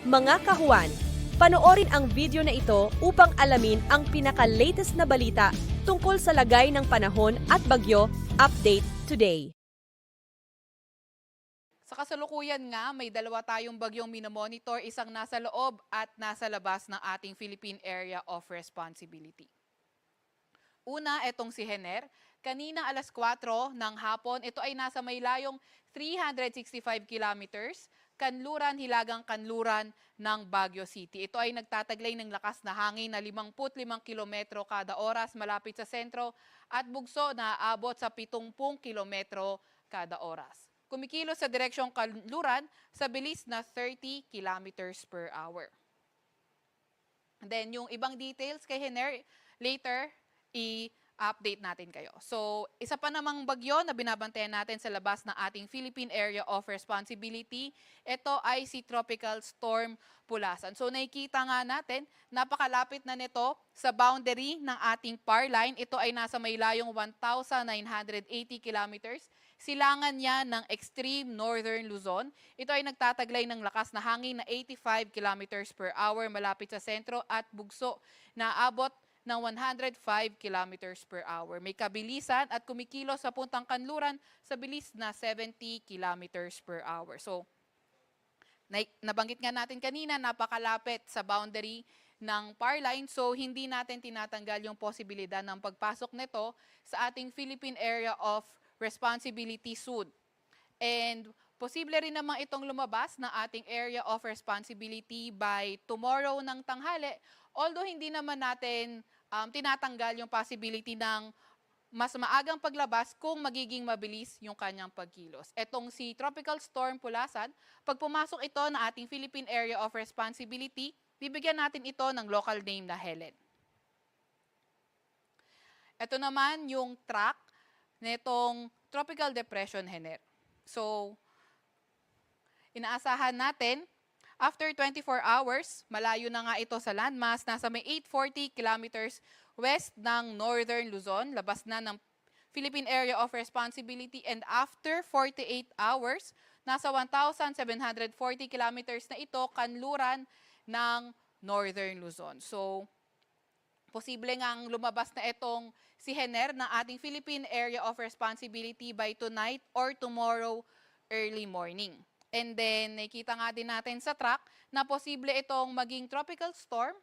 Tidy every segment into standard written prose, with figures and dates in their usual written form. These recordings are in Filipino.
Mga kahuan, panoorin ang video na ito upang alamin ang pinaka-latest na balita tungkol sa lagay ng panahon at bagyo. Update today. Sa kasalukuyan nga, may dalawa tayong bagyong minomonitor, isang nasa loob at nasa labas ng ating Philippine Area of Responsibility. Una, itong si Hener. Kanina alas 4 ng hapon, ito ay nasa may layong 365 kilometers, kanluran, hilagang kanluran ng Baguio City. Ito ay nagtataglay ng lakas na hangin na 55 kilometro kada oras malapit sa sentro at bugso na aabot sa 70 kilometro kada oras. Kumikilos sa direksyong kanluran sa bilis na 30 kilometers per hour. And then yung ibang details kay Hener, later, i-update natin kayo. So, isa pa namang bagyo na binabantayan natin sa labas ng ating Philippine Area of Responsibility, ito ay si Tropical Storm Pulasan. So, nakikita nga natin, napakalapit na nito sa boundary ng ating PAR line. Ito ay nasa may layong 1,980 kilometers. Silangan niya ng extreme northern Luzon. Ito ay nagtataglay ng lakas na hangin na 85 kilometers per hour malapit sa sentro at bugso na abot ng 105 kilometers per hour. May kabilisan at kumikilos sa puntang kanluran sa bilis na 70 kilometers per hour. So, nabanggit nga natin kanina, napakalapit sa boundary ng PAR line. So, hindi natin tinatanggal yung posibilidad ng pagpasok nito sa ating Philippine Area of Responsibility soon. And posible rin naman itong lumabas ng ating Area of Responsibility by tomorrow ng tanghali. Although hindi naman natin tinatanggal yung possibility ng mas maagang paglabas kung magiging mabilis yung kanyang pagkilos. Etong si Tropical Storm Pulasan, pag pumasok ito na ating Philippine Area of Responsibility, bibigyan natin ito ng local name na Helen. Ito naman yung track nitong Tropical Depression Hener. So, inaasahan natin, after 24 hours, malayo na nga ito sa landmass, nasa may 840 kilometers west ng Northern Luzon, labas na ng Philippine Area of Responsibility, and after 48 hours, nasa 1,740 kilometers na ito, kanluran ng Northern Luzon. So, posible ngang lumabas na itong si Hener ng ating Philippine Area of Responsibility by tonight or tomorrow early morning. And then, nakikita nga din natin sa track na posible itong maging tropical storm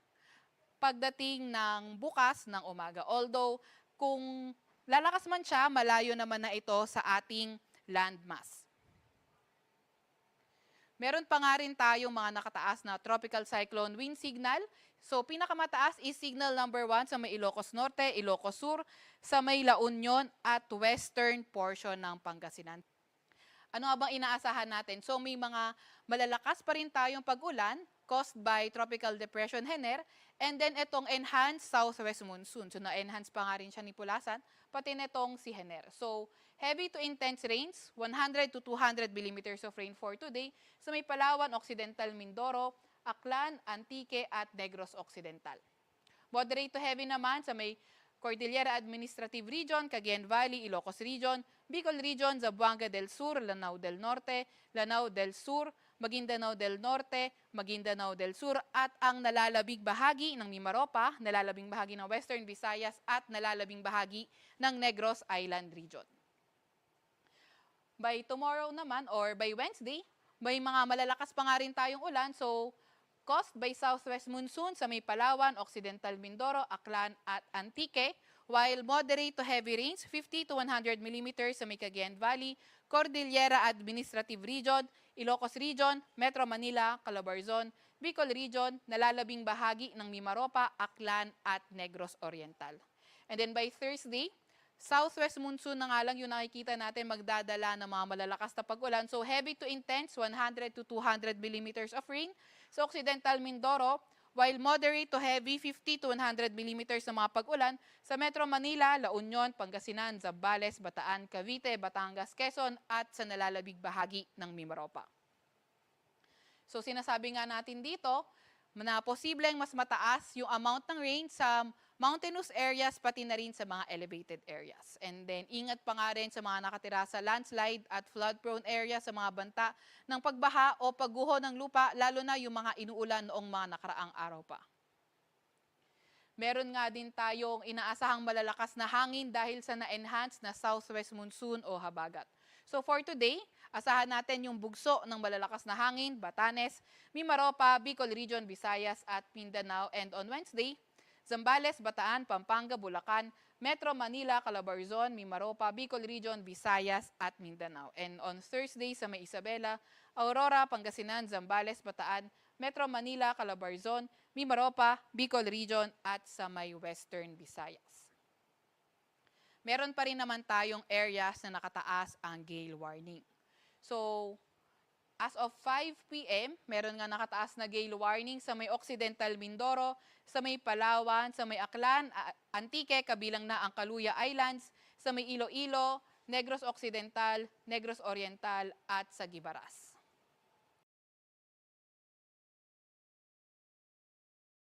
pagdating ng bukas ng umaga. Although, kung lalakas man siya, malayo naman na ito sa ating landmass. Meron pa nga rin tayong mga nakataas na tropical cyclone wind signal. So, pinakamataas is signal number 1 sa may Ilocos Norte, Ilocos Sur, sa may La Union at western portion ng Pangasinan. Ano nga bang inaasahan natin? So, may mga malalakas pa rin tayong pag-ulan caused by Tropical Depression Hener, and then itong enhanced southwest monsoon. So, na-enhance pa nga rin siya ni Pulasan, pati netong si Hener. So, heavy to intense rains, 100 to 200 millimeters of rain for today sa may Palawan, Occidental Mindoro, Aklan, Antique at Negros Occidental. Moderate to heavy naman sa may Cordillera Administrative Region, Cagayan Valley, Ilocos Region, Bicol Region, Zamboanga del Sur, Lanao del Norte, Lanao del Sur, Maguindanao del Norte, Maguindanao del Sur, at ang nalalabing bahagi ng Mimaropa, nalalabing bahagi ng Western Visayas, at nalalabing bahagi ng Negros Island Region. By tomorrow naman, or by Wednesday, may mga malalakas pa nga rin tayong ulan, so caused by southwest monsoon sa may Palawan, Occidental Mindoro, Aklan at Antique, while moderate to heavy rains, 50 to 100 millimeters sa may Cagayan Valley, Cordillera Administrative Region, Ilocos Region, Metro Manila, Calabarzon, Bicol Region, nalalabing bahagi ng Mimaropa, Aklan at Negros Oriental. And then by Thursday, southwest monsoon na nga lang yung nakikita natin magdadala ng mga malalakas na pag-ulan. So heavy to intense, 100 to 200 millimeters of rain sa Occidental Mindoro, while moderate to heavy, 50 to 100 millimeters na mga pag-ulan sa Metro Manila, La Union, Pangasinan, Zambales, Bataan, Cavite, Batangas, Quezon at sa nalalabing bahagi ng Mimaropa. So sinasabi nga natin dito na posibleng mas mataas yung amount ng rain sa mountainous areas, pati na rin sa mga elevated areas. And then, ingat pa nga rin sa mga nakatira sa landslide at flood-prone area sa mga banta ng pagbaha o pagguho ng lupa, lalo na yung mga inuulan noong mga nakaraang araw pa. Meron nga din tayong inaasahang malalakas na hangin dahil sa na-enhance na southwest monsoon o habagat. So for today, asahan natin yung bugso ng malalakas na hangin, Batanes, Mimaropa, Bicol Region, Visayas at Mindanao. And on Wednesday, Zambales, Bataan, Pampanga, Bulacan, Metro Manila, Calabarzon, Mimaropa, Bicol Region, Visayas at Mindanao. And on Thursday sa May Isabela, Aurora, Pangasinan, Zambales, Bataan, Metro Manila, Calabarzon, Mimaropa, Bicol Region at sa May Western Visayas. Meron pa rin naman tayong areas na nakataas ang gale warning. So, as of 5 p.m., meron nga nakataas na gale warning sa may Occidental Mindoro, sa may Palawan, sa may Aklan, Antique, kabilang na ang Kaluya Islands, sa may Iloilo, Negros Occidental, Negros Oriental at sa Gibaras.